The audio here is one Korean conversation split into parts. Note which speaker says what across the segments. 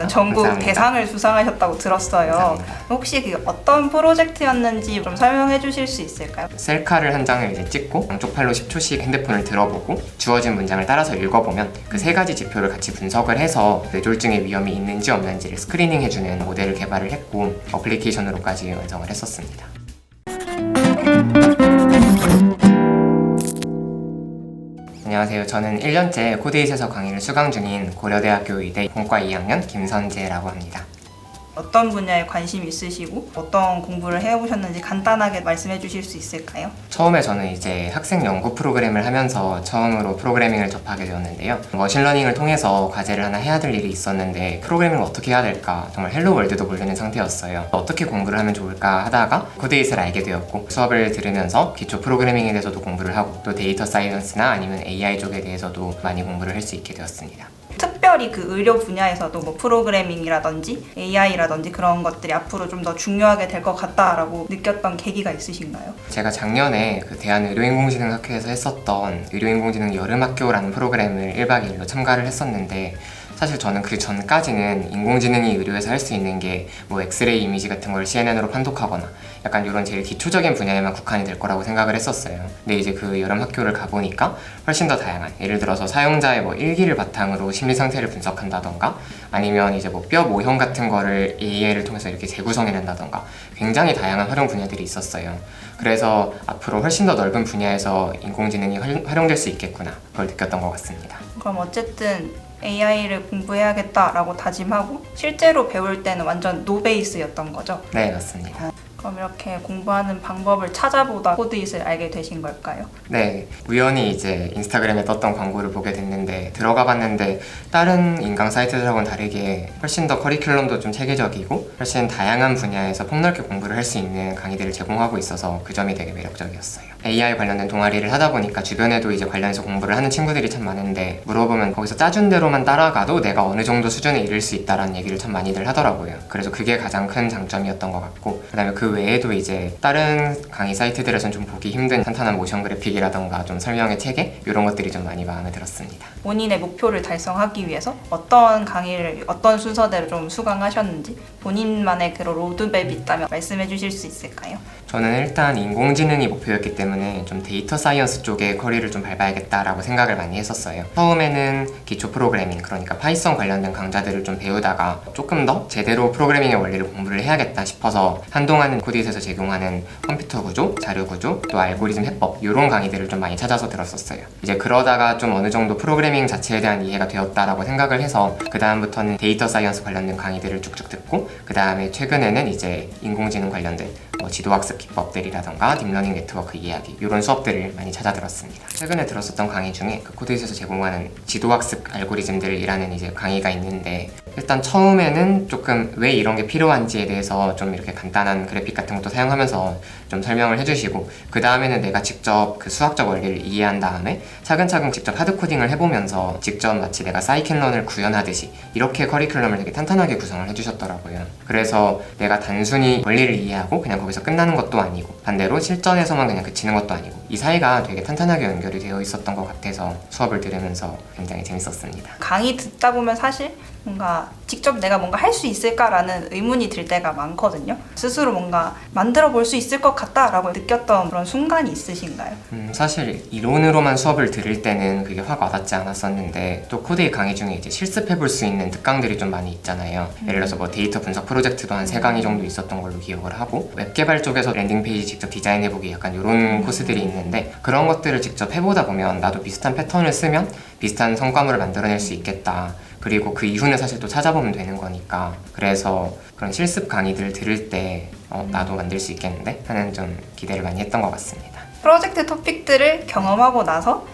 Speaker 1: 전국
Speaker 2: 감사합니다.
Speaker 1: 대상을 수상하셨다고 들었어요.
Speaker 2: 감사합니다.
Speaker 1: 혹시 그 어떤 프로젝트였는지 좀 설명해 주실 수 있을까요?
Speaker 2: 셀카를 한 장을 이제 찍고 양쪽 팔로 10초씩 핸드폰을 들어보고 주어진 문장을 따라서 읽어보면 그 세 가지 지표를 같이 분석을 해서 뇌졸중의 위험이 있는지 없는지를 스크리닝해주는 모델을 개발을 했고 어플리케이션으로까지 완성을 했었습니다. 안녕하세요. 저는 1년째 코드잇에서 강의를 수강 중인 고려대학교 의대 공과 2학년 김선재라고 합니다.
Speaker 1: 어떤 분야에 관심 있으시고 어떤 공부를 해오셨는지 간단하게 말씀해 주실 수 있을까요?
Speaker 2: 처음에 저는 이제 학생 연구 프로그램을 하면서 처음으로 프로그래밍을 접하게 되었는데요. 머신러닝을 통해서 과제를 하나 해야 될 일이 있었는데 프로그래밍을 어떻게 해야 될까 정말 헬로 월드도 모르는 상태였어요. 어떻게 공부를 하면 좋을까 하다가 코드잇을 알게 되었고 수업을 들으면서 기초 프로그래밍에 대해서도 공부를 하고 또 데이터 사이언스나 아니면 AI 쪽에 대해서도 많이 공부를 할 수 있게 되었습니다.
Speaker 1: 특별히 그 의료 분야에서도 뭐 프로그래밍이라든지 AI라든지 그런 것들이 앞으로 좀 더 중요하게 될 것 같다라고 느꼈던 계기가 있으신가요?
Speaker 2: 제가 작년에 그 대한의료인공지능학회에서 했었던 의료인공지능 여름학교라는 프로그램을 1박 2일로 참가를 했었는데 사실 저는 그 전까지는 인공지능이 의료에서 할 수 있는 게 뭐 엑스레이 이미지 같은 걸 CNN으로 판독하거나 약간 이런 제일 기초적인 분야에만 국한이 될 거라고 생각을 했었어요. 근데 이제 그 여름 학교를 가보니까 훨씬 더 다양한, 예를 들어서 사용자의 뭐 일기를 바탕으로 심리 상태를 분석한다던가 아니면 이제 뭐 뼈 모형 같은 거를 AI를 통해서 이렇게 재구성해낸다던가 굉장히 다양한 활용 분야들이 있었어요. 그래서 앞으로 훨씬 더 넓은 분야에서 인공지능이 활용될 수 있겠구나, 그걸 느꼈던 것 같습니다.
Speaker 1: 그럼 어쨌든 AI를 공부해야겠다라고 다짐하고 실제로 배울 때는 완전 노베이스였던 거죠?
Speaker 2: 네, 맞습니다.
Speaker 1: 그럼 이렇게 공부하는 방법을 찾아보다 코드잇을 알게 되신 걸까요?
Speaker 2: 네, 우연히 이제 인스타그램에 떴던 광고를 보게 됐는데 들어가 봤는데 다른 인강 사이트들하고는 다르게 훨씬 더 커리큘럼도 좀 체계적이고 훨씬 다양한 분야에서 폭넓게 공부를 할 수 있는 강의들을 제공하고 있어서 그 점이 되게 매력적이었어요. AI 관련된 동아리를 하다 보니까 주변에도 이제 관련해서 공부를 하는 친구들이 참 많은데 물어보면 거기서 짜준 대로만 따라가도 내가 어느 정도 수준에 이를 수 있다라는 얘기를 참 많이들 하더라고요. 그래서 그게 가장 큰 장점이었던 것 같고 그다음에 그 외에도 이제 다른 강의 사이트들에서는 좀 보기 힘든 탄탄한 모션 그래픽이라던가 좀 설명의 체계 이런 것들이 좀 많이 마음에 들었습니다.
Speaker 1: 본인의 목표를 달성하기 위해서 어떤 강의를 어떤 순서대로 좀 수강하셨는지 본인만의 그런 로드맵이 있다면 말씀해 주실 수 있을까요?
Speaker 2: 저는 일단 인공지능이 목표였기 때문에 좀 데이터 사이언스 쪽에 커리를 좀 밟아야겠다라고 생각을 많이 했었어요. 처음에는 기초 프로그래밍, 그러니까 파이썬 관련된 강좌들을 좀 배우다가 조금 더 제대로 프로그래밍의 원리를 공부를 해야겠다 싶어서 한동안은 코드잇에서 제공하는 컴퓨터 구조, 자료 구조, 또 알고리즘 해법 이런 강의들을 좀 많이 찾아서 들었었어요. 이제 그러다가 좀 어느 정도 프로그래밍 자체에 대한 이해가 되었다라고 생각을 해서 그 다음부터는 데이터 사이언스 관련된 강의들을 쭉쭉 듣고 그 다음에 최근에는 이제 인공지능 관련된 지도학습 기법들이라던가 딥러닝 네트워크 이야기 이런 수업들을 많이 찾아 들었습니다. 최근에 들었었던 강의 중에 그 코드잇에서 제공하는 지도학습 알고리즘들이라는 이제 강의가 있는데 일단 처음에는 조금 왜 이런 게 필요한지에 대해서 좀 이렇게 간단한 그래픽 같은 것도 사용하면서 좀 설명을 해주시고 그 다음에는 내가 직접 그 수학적 원리를 이해한 다음에 차근차근 직접 하드코딩을 해보면서 직접 마치 내가 사이켄런을 구현하듯이 이렇게 커리큘럼을 되게 탄탄하게 구성을 해주셨더라고요. 그래서 내가 단순히 원리를 이해하고 그냥 거기서 끝나는 것도 아니고 반대로 실전에서만 그냥 그치는 것도 아니고 이 사이가 되게 탄탄하게 연결이 되어 있었던 것 같아서 수업을 들으면서 굉장히 재밌었습니다.
Speaker 1: 강의 듣다 보면 사실 뭔가 직접 내가 뭔가 할 수 있을까라는 의문이 들 때가 많거든요. 스스로 뭔가 만들어 볼 수 있을 것 같다라고 느꼈던 그런 순간이 있으신가요?
Speaker 2: 사실 이론으로만 수업을 들을 때는 그게 확 와닿지 않았었는데 또 코드의 강의 중에 이제 실습해 볼 수 있는 특강들이 좀 많이 있잖아요. 예를 들어서 뭐 데이터 분석 프로젝트도 한 3강의 정도 있었던 걸로 기억을 하고 웹 개발 쪽에서 랜딩 페이지 직접 디자인해 보기 약간 이런 코스들이 있는데 그런 것들을 직접 해보다 보면 나도 비슷한 패턴을 쓰면 비슷한 성과물을 만들어낼 수 있겠다. 그리고 그 이후는 사실 또 찾아보면 되는 거니까 그래서 그런 실습 강의들을 들을 때 나도 만들 수 있겠는데 하는 좀 기대를 많이 했던 것 같습니다.
Speaker 1: 프로젝트 토픽들을 경험하고 나서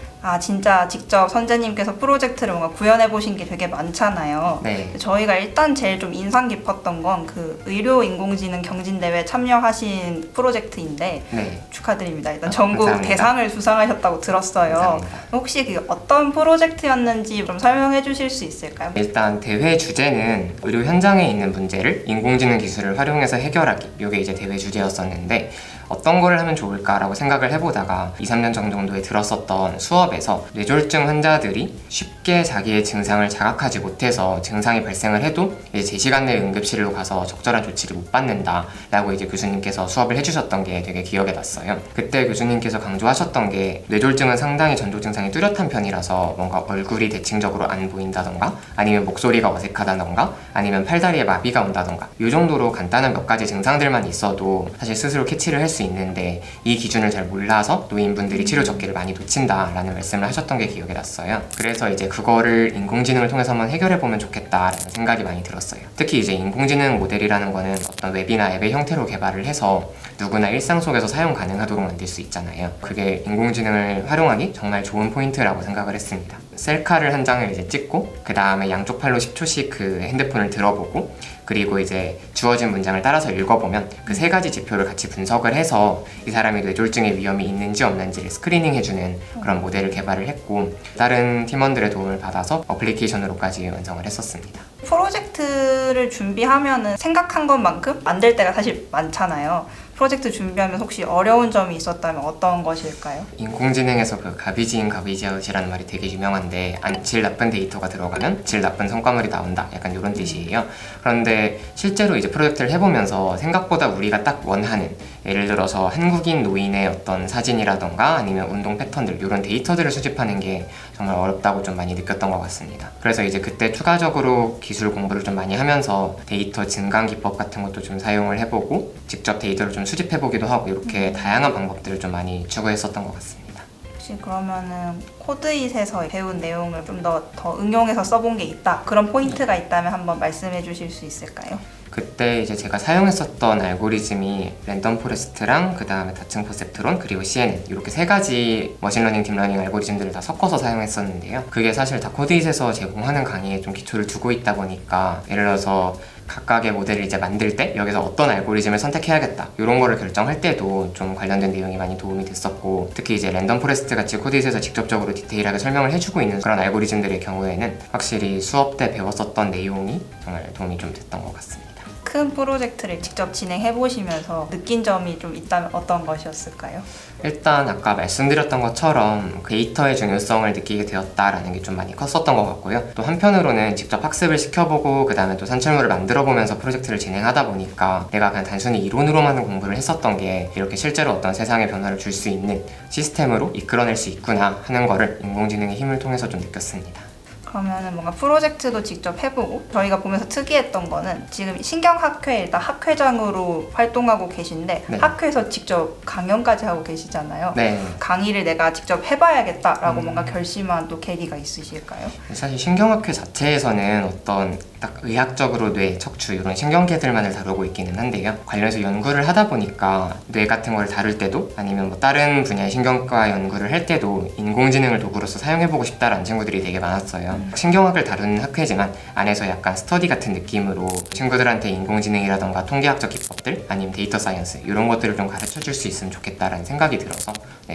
Speaker 1: 진짜 직접 선재님께서 프로젝트를 뭔가 구현해 보신 게 되게 많잖아요.
Speaker 2: 네.
Speaker 1: 저희가 일단 제일 좀 인상 깊었던 건 그 의료 인공지능 경진대회 참여하신 프로젝트인데
Speaker 2: 네.
Speaker 1: 축하드립니다. 일단 전국
Speaker 2: 감사합니다.
Speaker 1: 대상을 수상하셨다고 들었어요.
Speaker 2: 감사합니다.
Speaker 1: 혹시 그 어떤 프로젝트였는지 좀 설명해 주실 수 있을까요?
Speaker 2: 일단 대회 주제는 의료 현장에 있는 문제를 인공지능 기술을 활용해서 해결하기, 이게 이제 대회 주제였었는데 어떤 거를 하면 좋을까라고 생각을 해보다가 2, 3년 정도에 들었었던 수업에 수업에서 뇌졸중 환자들이 쉽게 자기의 증상을 자각하지 못해서 증상이 발생을 해도 이제 제 시간 내에 응급실로 가서 적절한 조치를 못 받는다라고 이제 교수님께서 수업을 해주셨던 게 되게 기억에 났어요. 그때 교수님께서 강조하셨던 게 뇌졸중은 상당히 전조 증상이 뚜렷한 편이라서 뭔가 얼굴이 대칭적으로 안 보인다던가 아니면 목소리가 어색하다던가 아니면 팔다리에 마비가 온다던가 이 정도로 간단한 몇 가지 증상들만 있어도 사실 스스로 캐치를 할 수 있는데 이 기준을 잘 몰라서 노인분들이 치료 적기를 많이 놓친다라는 말씀을 하셨던 게 기억에 났어요. 그래서 이제 그거를 인공지능을 통해서 한번 해결해 보면 좋겠다라는 생각이 많이 들었어요. 특히 이제 인공지능 모델이라는 거는 어떤 웹이나 앱의 형태로 개발을 해서 누구나 일상 속에서 사용 가능하도록 만들 수 있잖아요. 그게 인공지능을 활용하기 정말 좋은 포인트라고 생각을 했습니다. 셀카를 한 장을 이제 찍고 그 다음에 양쪽 팔로 10초씩 그 핸드폰을 들어보고 그리고 이제 주어진 문장을 따라서 읽어보면 그 세 가지 지표를 같이 분석을 해서 이 사람이 뇌졸중의 위험이 있는지 없는지를 스크리닝해주는 그런 모델을 개발을 했고 다른 팀원들의 도움을 받아서 어플리케이션으로까지 완성을 했었습니다.
Speaker 1: 프로젝트를 준비하면은 생각한 것만큼 안 될 때가 사실 많잖아요. 프로젝트 준비하면 혹시 어려운 점이 있었다면 어떤 것일까요?
Speaker 2: 인공지능에서 그 가비지인 가비지아웃이라는 말이 되게 유명한데 질 나쁜 데이터가 들어가면 질 나쁜 성과물이 나온다 약간 이런 뜻이에요. 그런데 실제로 이제 프로젝트를 해보면서 생각보다 우리가 딱 원하는 예를 들어서 한국인 노인의 어떤 사진이라던가 아니면 운동 패턴들 이런 데이터들을 수집하는 게 정말 어렵다고 좀 많이 느꼈던 것 같습니다. 그래서 이제 그때 추가적으로 기술 공부를 좀 많이 하면서 데이터 증강 기법 같은 것도 좀 사용을 해보고 직접 데이터를 좀 수집해보기도 하고 이렇게 다양한 방법들을 좀 많이 추구했었던 것 같습니다.
Speaker 1: 혹시 그러면은 코드잇에서 배운 내용을 좀 더 응용해서 써본 게 있다 그런 포인트가 있다면 한번 말씀해 주실 수 있을까요?
Speaker 2: 그때 이제 제가 사용했었던 알고리즘이 랜덤 포레스트랑 그 다음에 다층 퍼셉트론 그리고 CNN 이렇게 세 가지 머신러닝 딥러닝 알고리즘들을 다 섞어서 사용했었는데요. 그게 사실 다 코드잇에서 제공하는 강의에 좀 기초를 두고 있다 보니까 예를 들어서 각각의 모델을 이제 만들 때 여기서 어떤 알고리즘을 선택해야겠다 이런 거를 결정할 때도 좀 관련된 내용이 많이 도움이 됐었고 특히 이제 랜덤 포레스트 같이 코드잇에서 직접적으로 디테일하게 설명을 해주고 있는 그런 알고리즘들의 경우에는 확실히 수업 때 배웠었던 내용이 정말 도움이 좀 됐던 것 같습니다.
Speaker 1: 큰 프로젝트를 직접 진행해 보시면서 느낀 점이 좀 있다면 어떤 것이었을까요?
Speaker 2: 일단 아까 말씀드렸던 것처럼 데이터의 중요성을 느끼게 되었다라는 게 좀 많이 컸었던 것 같고요. 또 한편으로는 직접 학습을 시켜보고 그 다음에 또 산출물을 만들어보면서 프로젝트를 진행하다 보니까 내가 그냥 단순히 이론으로만 공부를 했었던 게 이렇게 실제로 어떤 세상의 변화를 줄 수 있는 시스템으로 이끌어낼 수 있구나 하는 거를 인공지능의 힘을 통해서 좀 느꼈습니다.
Speaker 1: 그러면은 뭔가 프로젝트도 직접 해보고 저희가 보면서 특이했던 거는 지금 신경학회 일단 학회장으로 활동하고 계신데
Speaker 2: 네.
Speaker 1: 학회에서 직접 강연까지 하고 계시잖아요.
Speaker 2: 네.
Speaker 1: 강의를 내가 직접 해봐야겠다라고 뭔가 결심한 또 계기가 있으실까요?
Speaker 2: 사실 신경학회 자체에서는 어떤 딱 의학적으로 뇌, 척추 이런 신경계들만을 다루고 있기는 한데요. 관련해서 연구를 하다 보니까 뇌 같은 걸 다룰 때도 아니면 뭐 다른 분야의 신경과 연구를 할 때도 인공지능을 도구로서 사용해보고 싶다라는 친구들이 되게 많았어요. 신경학을 다루는 학회지만 안에서 약간 스터디 같은 느낌으로 친구들한테 인공지능이라던가 통계학적 기법들 아니면 데이터 사이언스 이런 것들을 좀 가르쳐줄 수 있으면 좋겠다라는 생각이 들어서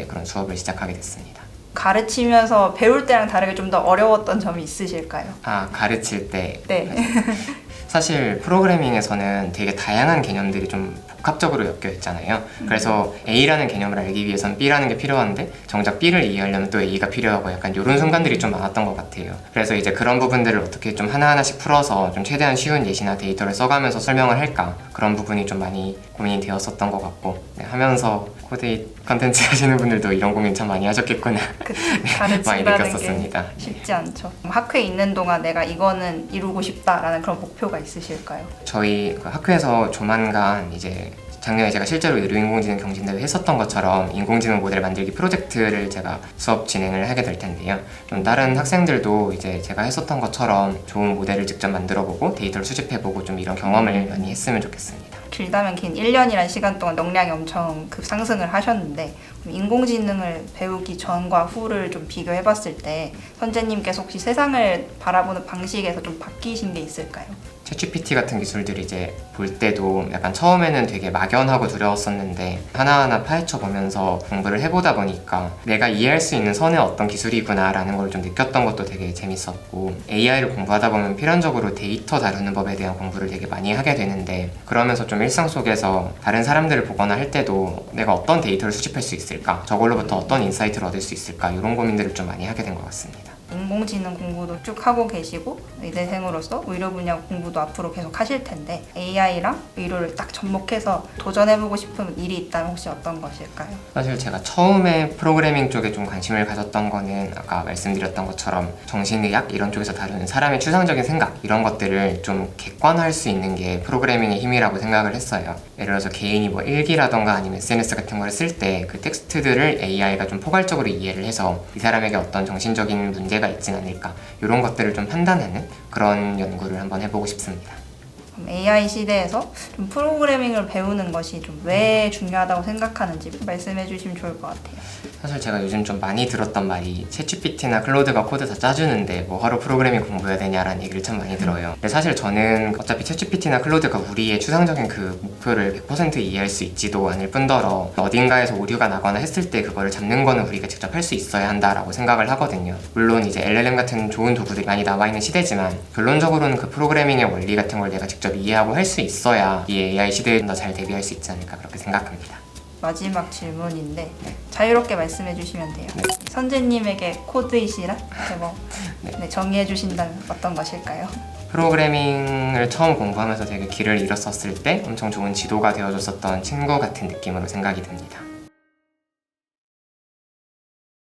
Speaker 2: 그런 수업을 시작하게 됐습니다.
Speaker 1: 가르치면서 배울 때랑 다르게 좀 더 어려웠던 점이 있으실까요?
Speaker 2: 가르칠 때
Speaker 1: 네.
Speaker 2: 사실 프로그래밍에서는 되게 다양한 개념들이 좀 복합적으로 엮여 있잖아요. 그래서 A라는 개념을 알기 위해선 B라는 게 필요한데 정작 B를 이해하려면 또 A가 필요하고 약간 이런 순간들이 좀 많았던 것 같아요. 그래서 이제 그런 부분들을 어떻게 좀 하나하나씩 풀어서 좀 최대한 쉬운 예시나 데이터를 써가면서 설명을 할까 그런 부분이 좀 많이 고민이 되었었던 것 같고 하면서 코드잇 컨텐츠 하시는 분들도 이런 고민 참 많이 하셨겠구나 많이
Speaker 1: 가르친다는
Speaker 2: 느꼈었습니다.
Speaker 1: 게 쉽지 않죠. 학회에 있는 동안 내가 이거는 이루고 싶다라는 그런 목표가 있으실까요?
Speaker 2: 저희 그 학회에서 조만간 이제 작년에 제가 실제로 의료인공지능 경진대회 했었던 것처럼 인공지능 모델 만들기 프로젝트를 제가 수업 진행을 하게 될 텐데요. 좀 다른 학생들도 이제 제가 했었던 것처럼 좋은 모델을 직접 만들어보고 데이터를 수집해보고 좀 이런 경험을 많이 했으면 좋겠습니다.
Speaker 1: 길다면 긴 1년이라는 시간 동안 역량이 엄청 상승을 하셨는데 인공지능을 배우기 전과 후를 좀 비교해봤을 때 선재님께서 혹시 세상을 바라보는 방식에서 좀 바뀌신 게 있을까요?
Speaker 2: 챗GPT 같은 기술들이 이제 볼 때도 약간 처음에는 되게 막연하고 두려웠었는데 하나하나 파헤쳐 보면서 공부를 해보다 보니까 내가 이해할 수 있는 선의 어떤 기술이구나 라는 걸 좀 느꼈던 것도 되게 재밌었고, AI를 공부하다 보면 필연적으로 데이터 다루는 법에 대한 공부를 되게 많이 하게 되는데, 그러면서 좀 일상 속에서 다른 사람들을 보거나 할 때도 내가 어떤 데이터를 수집할 수 있을까, 저걸로부터 어떤 인사이트를 얻을 수 있을까, 이런 고민들을 좀 많이 하게 된 것 같습니다.
Speaker 1: 인공지능 공부도 쭉 하고 계시고 의대생으로서 의료 분야 공부도 앞으로 계속 하실 텐데 AI랑 의료를 딱 접목해서 도전해보고 싶은 일이 있다면 혹시 어떤 것일까요?
Speaker 2: 사실 제가 처음에 프로그래밍 쪽에 좀 관심을 가졌던 거는 아까 말씀드렸던 것처럼 정신의학 이런 쪽에서 다루는 사람의 추상적인 생각, 이런 것들을 좀 객관화할 수 있는 게 프로그래밍의 힘이라고 생각을 했어요. 예를 들어서 개인이 뭐 일기라던가 아니면 SNS 같은 걸 쓸 때 그 텍스트들을 AI가 좀 포괄적으로 이해를 해서 이 사람에게 어떤 정신적인 문제가 있진 않을까, 이런 것들을 좀 판단하는 그런 연구를 한번 해보고 싶습니다.
Speaker 1: AI 시대에서 좀 프로그래밍을 배우는 것이 좀 왜 중요하다고 생각하는지 말씀해 주시면 좋을 것 같아요.
Speaker 2: 사실 제가 요즘 좀 많이 들었던 말이 챗GPT나 클로드가 코드 다 짜주는데 뭐 하루 프로그래밍 공부해야 되냐라는 얘기를 참 많이 들어요. 근데 사실 저는 어차피 챗GPT나 클로드가 우리의 추상적인 그 목표를 100% 이해할 수 있지도 않을 뿐더러 어딘가에서 오류가 나거나 했을 때 그거를 잡는 거는 우리가 직접 할 수 있어야 한다라고 생각을 하거든요. 물론 이제 LLM 같은 좋은 도구들이 많이 나와 있는 시대지만 결론적으로는 그 프로그래밍의 원리 같은 걸 내가 직접 이해하고 할 수 있어야 이 AI 시대에 더 잘 대비할 수 있지 않을까, 그렇게 생각합니다.
Speaker 1: 마지막 질문인데 자유롭게 말씀해 주시면 돼요.
Speaker 2: 네.
Speaker 1: 선재님에게 코드이시라 제목
Speaker 2: 네.
Speaker 1: 정의해 주신다면 어떤 것일까요?
Speaker 2: 프로그래밍을 처음 공부하면서 되게 길을 잃었었을 때 엄청 좋은 지도가 되어줬었던 친구 같은 느낌으로 생각이 듭니다.